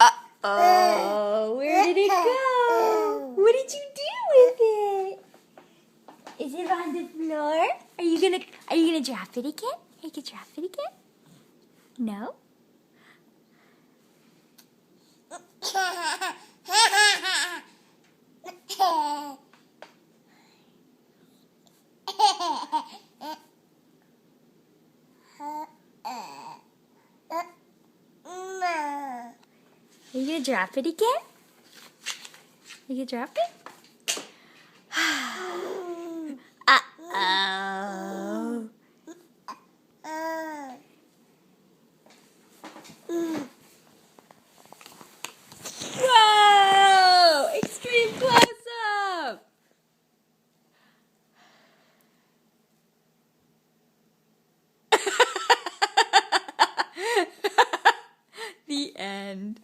Uh-oh, where did it go? What did you do with it? Is it on the floor? Are you gonna drop it again? Are you gonna drop it again? No? Are you gonna drop it again? Are you gonna drop it? Uh-oh. Whoa! Extreme close-up! The end.